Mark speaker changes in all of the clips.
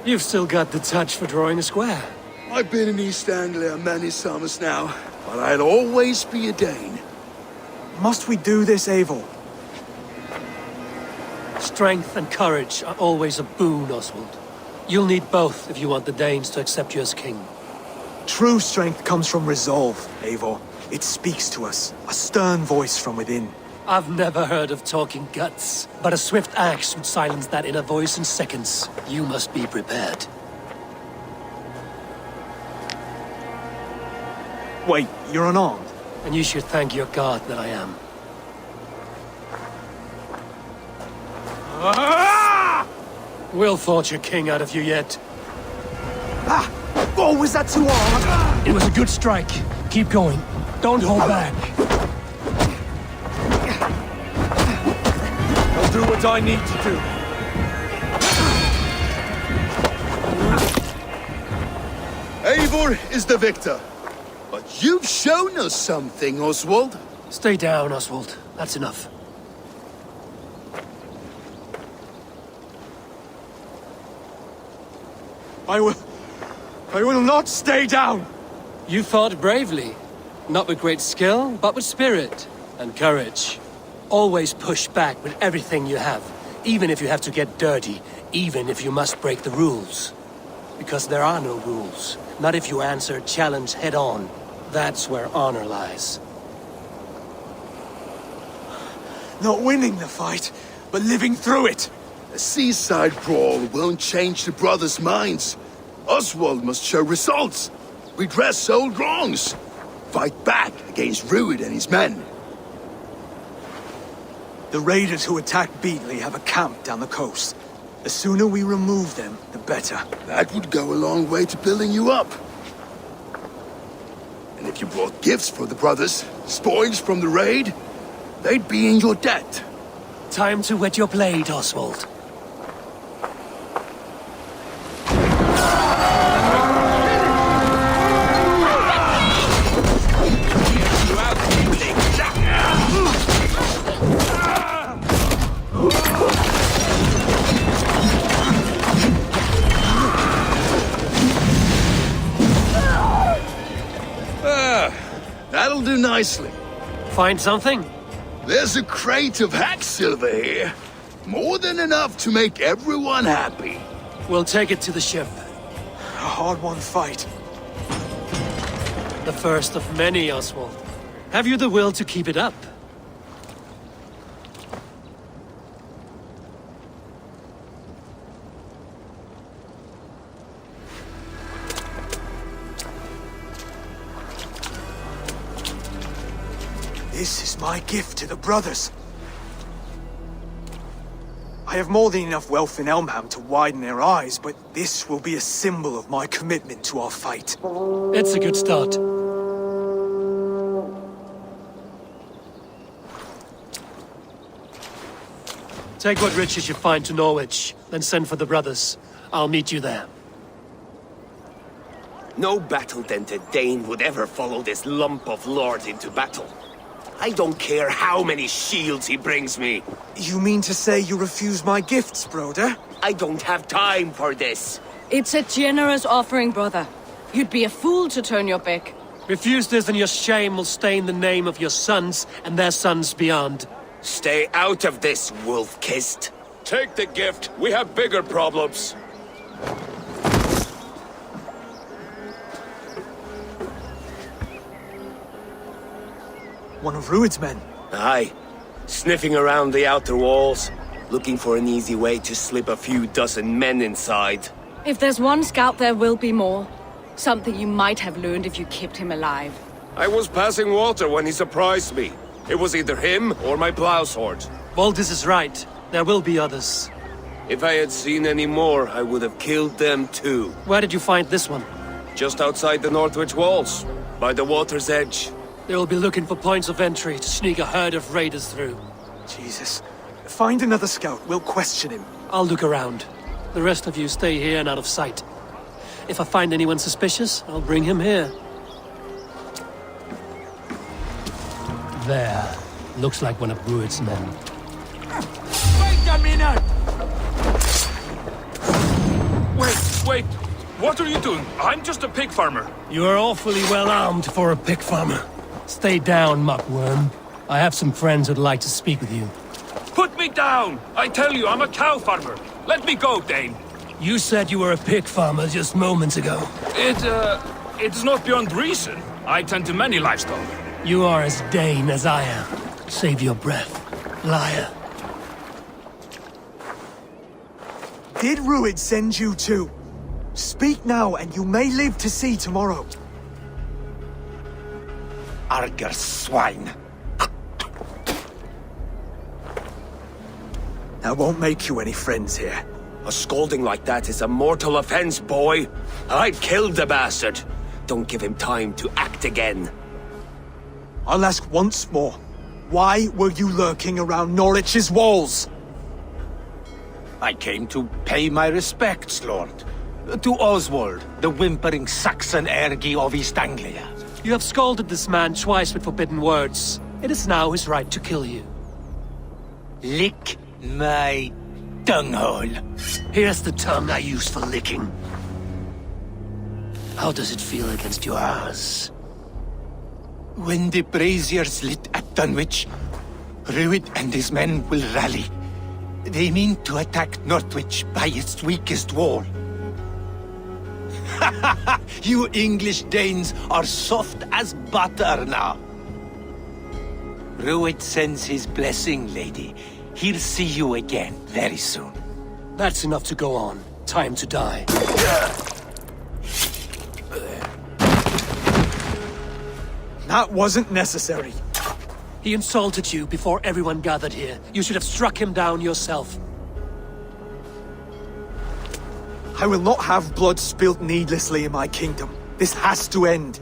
Speaker 1: You've still got the touch for drawing a square.
Speaker 2: I've been in East Anglia many summers now, but I'll always be a Dane.
Speaker 3: Must we do this, Eivor?
Speaker 1: Strength and courage are always a boon, Oswald. You'll need both if you want the Danes to accept you as king.
Speaker 3: True strength comes from resolve, Eivor. It speaks to us, a stern voice from within.
Speaker 1: I've never heard of talking guts, but a swift axe would silence that inner voice in seconds. You must be prepared.
Speaker 3: Wait, you're unarmed?
Speaker 1: And you should thank your god that I am. We'll forge a king out of you yet.
Speaker 3: Ah! Oh, was that too hard?
Speaker 1: It was a good strike. Keep going. Don't hold back.
Speaker 2: I'll do what I need to do. Eivor is the victor. But you've shown us something, Oswald.
Speaker 1: Stay down, Oswald. That's enough.
Speaker 3: I will not stay down!
Speaker 1: You fought bravely. Not with great skill, but with spirit and courage. Always push back with everything you have, even if you have to get dirty, even if you must break the rules. Because there are no rules. Not if you answer challenge head-on. That's where honor lies.
Speaker 3: Not winning the fight, but living through it!
Speaker 2: A seaside brawl won't change the brothers' minds. Oswald must show results. Redress old wrongs. Fight back against Rued and his men.
Speaker 3: The raiders who attacked Beatley have a camp down the coast. The sooner we remove them, the better.
Speaker 2: That would go a long way to building you up. And if you brought gifts for the brothers, spoils from the raid, they'd be in your debt.
Speaker 1: Time to wet your blade, Oswald.
Speaker 2: That'll do nicely.
Speaker 1: Find something?
Speaker 2: There's a crate of hack silver here. More than enough to make everyone happy.
Speaker 1: We'll take it to the ship.
Speaker 3: A hard-won fight.
Speaker 1: The first of many, Oswald. Have you the will to keep it up?
Speaker 3: This is my gift to the brothers. I have more than enough wealth in Elmham to widen their eyes, but this will be a symbol of my commitment to our fight.
Speaker 1: It's a good start. Take what riches you find to Norwich, then send for the brothers. I'll meet you there.
Speaker 4: No battle-dented Dane would ever follow this lump of lord into battle. I don't care how many shields he brings me.
Speaker 3: You mean to say you refuse my gifts, Broder?
Speaker 4: I don't have time for this.
Speaker 5: It's a generous offering, brother. You'd be a fool to turn your back.
Speaker 1: Refuse this and your shame will stain the name of your sons and their sons beyond.
Speaker 4: Stay out of this, wolf-kissed.
Speaker 6: Take the gift. We have bigger problems.
Speaker 3: One of Rued's men.
Speaker 4: Aye. Sniffing around the outer walls, looking for an easy way to slip a few dozen men inside.
Speaker 5: If there's one scout, there will be more. Something you might have learned if you kept him alive.
Speaker 6: I was passing water when he surprised me. It was either him or my plow sword.
Speaker 1: Valdis is right. There will be others.
Speaker 4: If I had seen any more, I would have killed them too.
Speaker 1: Where did you find this one?
Speaker 4: Just outside the Northwich walls, by the water's edge.
Speaker 1: They will be looking for points of entry to sneak a herd of raiders through.
Speaker 3: Jesus. Find another scout. We'll question him.
Speaker 1: I'll look around. The rest of you stay here and out of sight. If I find anyone suspicious, I'll bring him here. There. Looks like one of Rued's men.
Speaker 3: Wait a minute! Wait.
Speaker 7: What are you doing? I'm just a pig farmer.
Speaker 1: You are awfully well armed for a pig farmer. Stay down, muckworm. I have some friends who'd like to speak with you.
Speaker 7: Put me down! I tell you, I'm a cow farmer. Let me go, Dane.
Speaker 1: You said you were a pig farmer just moments ago.
Speaker 7: It is not beyond reason. I tend to many livestock.
Speaker 1: You are as Dane as I am. Save your breath, liar.
Speaker 3: Did Rued send you too? Speak now, and you may live to see tomorrow.
Speaker 8: Arger swine.
Speaker 3: I won't make you any friends here.
Speaker 4: A scolding like that is a mortal offense, boy. I'd kill the bastard. Don't give him time to act again.
Speaker 3: I'll ask once more. Why were you lurking around Norwich's walls?
Speaker 8: I came to pay my respects, Lord. To Oswald, the whimpering Saxon ergi of East Anglia.
Speaker 1: You have scolded this man twice with forbidden words. It is now his right to kill you.
Speaker 8: Lick my dunghole.
Speaker 1: Here's the tongue I use for licking. How does it feel against your ass?
Speaker 8: When the braziers lit at Dunwich, Rued and his men will rally. They mean to attack Northwich by its weakest wall. You English Danes are soft as butter now. Rued sends his blessing, lady. He'll see you again very soon.
Speaker 1: That's enough to go on. Time to die.
Speaker 3: That wasn't necessary.
Speaker 1: He insulted you before everyone gathered here. You should have struck him down yourself.
Speaker 3: I will not have blood spilt needlessly in my kingdom. This has to end.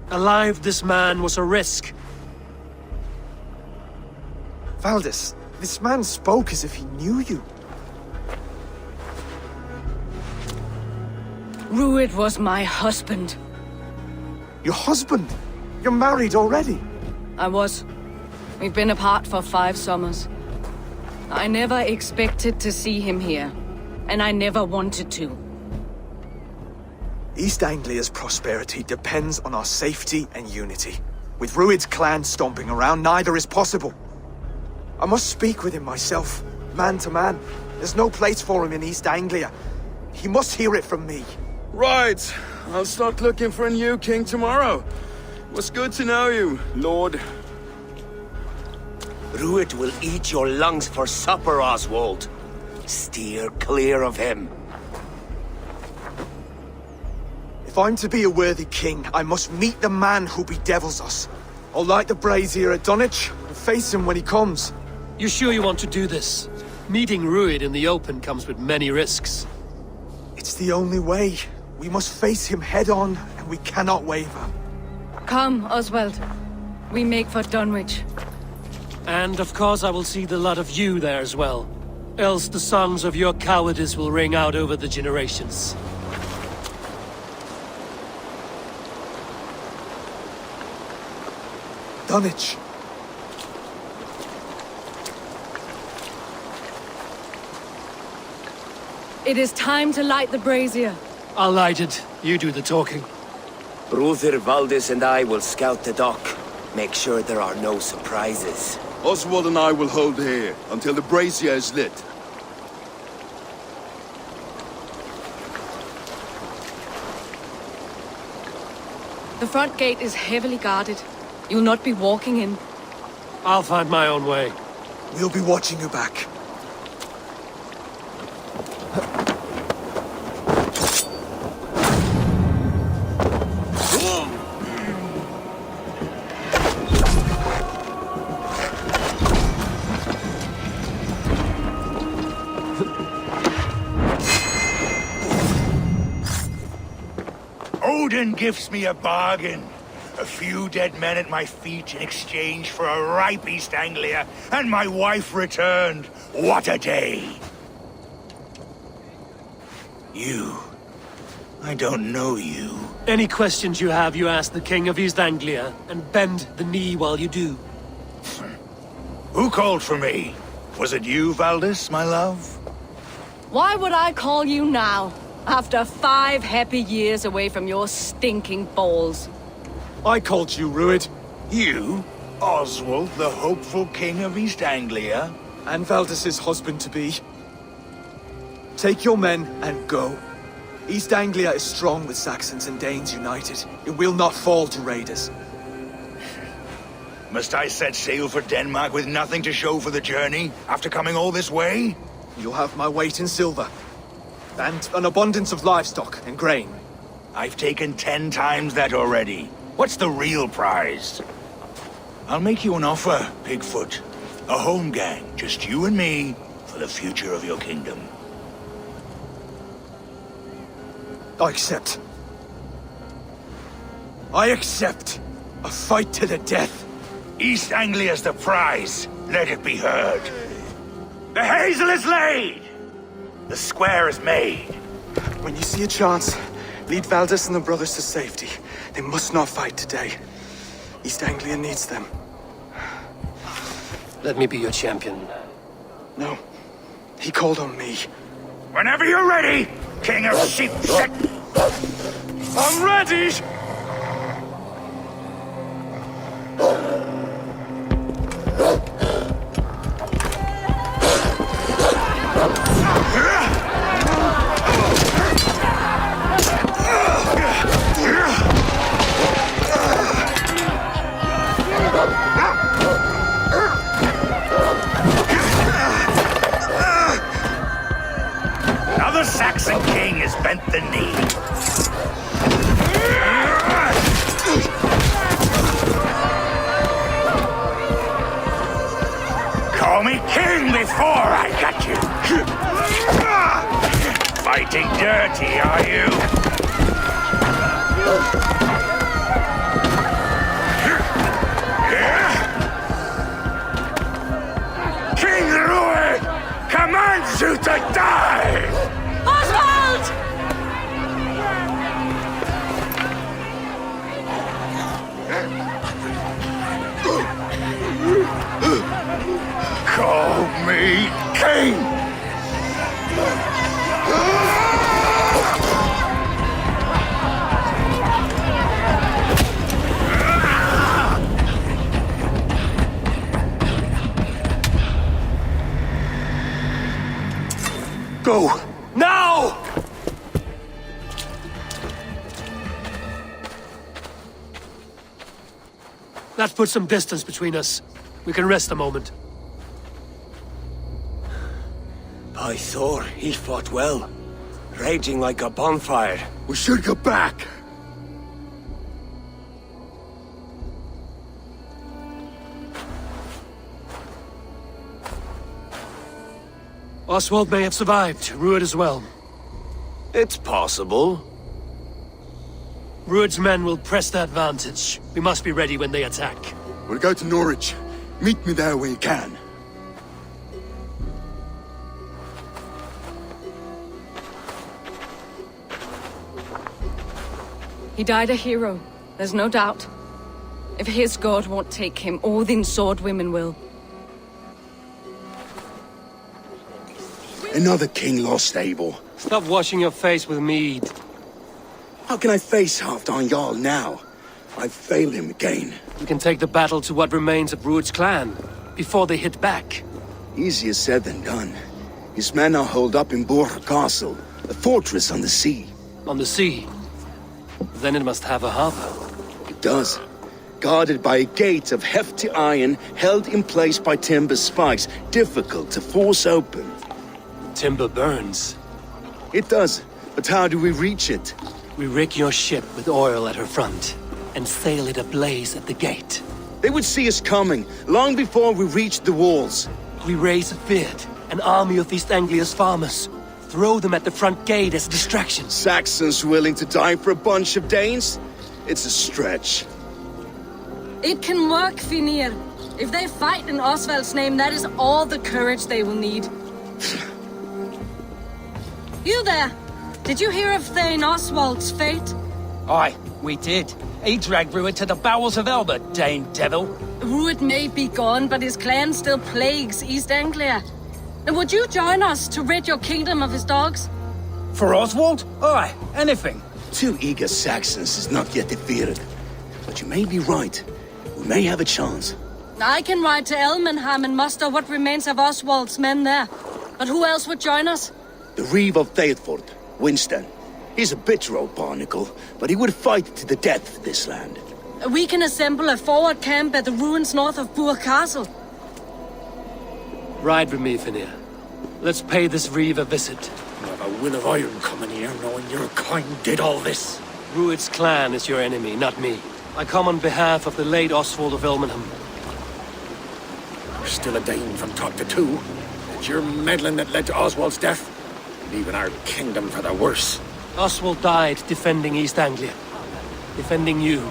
Speaker 1: Alive, this man was a risk.
Speaker 3: Valdis, this man spoke as if he knew you.
Speaker 5: Rued was my husband.
Speaker 3: Your husband? You're married already?
Speaker 5: I was. We've been apart for 5 summers. I never expected to see him here, and I never wanted to.
Speaker 3: East Anglia's prosperity depends on our safety and unity. With Rued's clan stomping around, neither is possible. I must speak with him myself, man to man. There's no place for him in East Anglia. He must hear it from me.
Speaker 2: Right. I'll start looking for a new king tomorrow. Was good to know you, Lord.
Speaker 4: Rued will eat your lungs for supper, Oswald. Steer clear of him.
Speaker 3: If I'm to be a worthy king, I must meet the man who bedevils us. I'll light the brazier at Dunwich and face him when he comes.
Speaker 1: You sure you want to do this? Meeting Rued in the open comes with many risks.
Speaker 3: It's the only way. We must face him head on, and we cannot waver.
Speaker 5: Come, Oswald. We make for Dunwich.
Speaker 1: And of course I will see the lot of you there as well. Else the songs of your cowardice will ring out over the generations.
Speaker 3: Dunwich.
Speaker 5: It is time to light the brazier.
Speaker 1: I'll light it. You do the talking.
Speaker 4: Brother Valdis and I will scout the dock. Make sure there are no surprises.
Speaker 2: Oswald and I will hold here until the brazier is lit.
Speaker 5: The front gate is heavily guarded. You'll not be walking in.
Speaker 1: I'll find my own way.
Speaker 3: We'll be watching you back.
Speaker 9: Odin gives me a bargain. A few dead men at my feet in exchange for a ripe East Anglia, and my wife returned. What a day! You. I don't know you.
Speaker 1: Any questions you have, you ask the King of East Anglia, and bend the knee while you do.
Speaker 9: Who called for me? Was it you, Valdis, my love?
Speaker 5: Why would I call you now? After 5 happy years away from your stinking balls.
Speaker 3: I called you Rued.
Speaker 9: You, Oswald, the hopeful king of East Anglia?
Speaker 3: And Valdis's husband-to-be. Take your men and go. East Anglia is strong with Saxons and Danes united. It will not fall to raiders.
Speaker 9: Must I set sail for Denmark with nothing to show for the journey, after coming all this way?
Speaker 3: You'll have my weight in silver. And an abundance of livestock and grain.
Speaker 9: I've taken 10 times that already. What's the real prize? I'll make you an offer, Pigfoot. A home gang, just you and me, for the future of your kingdom.
Speaker 3: I accept. I accept. A fight to the death.
Speaker 9: East Anglia's the prize. Let it be heard. The hazel is laid! The square is made.
Speaker 3: When you see a chance, lead Valdis and the brothers to safety. They must not fight today. East Anglia needs them.
Speaker 1: Let me be your champion.
Speaker 3: No. He called on me.
Speaker 9: Whenever you're ready, King of Sheep.
Speaker 3: I'm ready!
Speaker 9: Another Saxon king has bent the knee. Call me king before I got you. Fighting dirty, are you? King Rued commands you to die!
Speaker 5: Oswald!
Speaker 9: Call me king!
Speaker 1: Go! Now! That puts some distance between us. We can rest a moment.
Speaker 4: By Thor, he fought well. Raging like a bonfire.
Speaker 2: We should go back.
Speaker 1: Oswald may have survived, Rued as well.
Speaker 4: It's possible.
Speaker 1: Rued's men will press the advantage. We must be ready when they attack.
Speaker 2: We'll go to Norwich. Meet me there when you can.
Speaker 5: He died a hero, there's no doubt. If his god won't take him, Odin's sword women will.
Speaker 2: Another king lost, Eivor.
Speaker 1: Stop washing your face with mead.
Speaker 2: How can I face Halfdan Jarl now? I've failed him again.
Speaker 1: We can take the battle to what remains of Rued's clan, before they hit back.
Speaker 2: Easier said than done. His men are holed up in Borg Castle, a fortress on the sea.
Speaker 1: On the sea. Then it must have a harbor.
Speaker 2: It does. Guarded by a gate of hefty iron, held in place by timber spikes, difficult to force open.
Speaker 1: Timber burns.
Speaker 2: It does, but how do we reach it?
Speaker 1: We rig your ship with oil at her front, and sail it ablaze at the gate.
Speaker 2: They would see us coming, long before we reached the walls.
Speaker 1: We raise a Fyrd, an army of East Anglia's farmers. Throw them at the front gate as a distraction.
Speaker 2: Saxons willing to die for a bunch of Danes? It's a stretch.
Speaker 5: It can work, Finir. If they fight in Oswald's name, that is all the courage they will need. You there! Did you hear of Thane Oswald's fate?
Speaker 10: Aye, we did. He dragged Rued to the bowels of Elba, Dane devil.
Speaker 5: Rued may be gone, but his clan still plagues East Anglia. And would you join us to rid your kingdom of his dogs?
Speaker 10: For Oswald? Aye, anything.
Speaker 2: 2 eager Saxons is not yet defeated. But you may be right. We may have a chance.
Speaker 5: I can ride to Elmenham and muster what remains of Oswald's men there. But who else would join us?
Speaker 2: The Reeve of Thetford, Winston. He's a bitter old barnacle, but he would fight to the death for this land.
Speaker 5: We can assemble a forward camp at the ruins north of Bourg Castle.
Speaker 1: Ride with me, Finir. Let's pay this Reeve a visit.
Speaker 9: You have a will of iron coming here, knowing your kind did all this.
Speaker 1: Rued's clan is your enemy, not me. I come on behalf of the late Oswald of Elmenham.
Speaker 9: You're still a Dane from talk to 2. It's your meddling that led to Oswald's death, leaving our kingdom for the worse.
Speaker 1: Oswald died defending East Anglia. Defending you.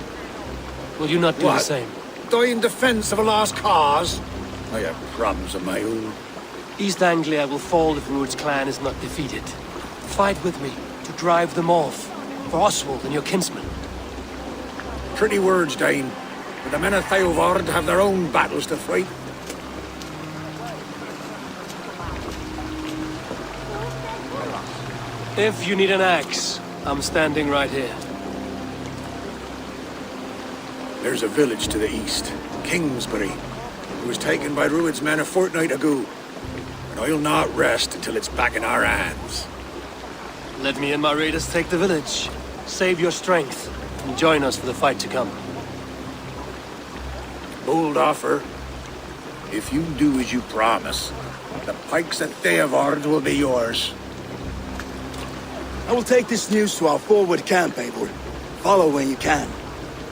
Speaker 1: Will you not do the same?
Speaker 9: Die in defense of a lost cause? I have problems of my own.
Speaker 1: East Anglia will fall if Rued's clan is not defeated. Fight with me to drive them off. For Oswald and your kinsmen.
Speaker 9: Pretty words, Dane. But the men of Eivor have their own battles to fight.
Speaker 1: If you need an axe, I'm standing right here.
Speaker 9: There's a village to the east, Kingsbury. It was taken by Rued's men a fortnight ago. And I'll not rest until it's back in our hands.
Speaker 1: Let me and my raiders take the village. Save your strength, and join us for the fight to come.
Speaker 9: Bold offer. If you do as you promise, the pikes at Eivor will be yours.
Speaker 2: I will take this news to our forward camp, Eivor. Follow when you can.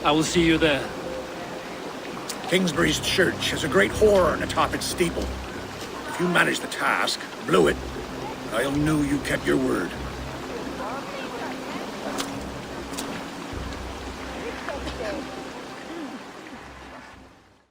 Speaker 1: I will see you there.
Speaker 9: Kingsbury's church has a great horn atop its steeple. If you manage the task, blow it, I'll know you kept your word.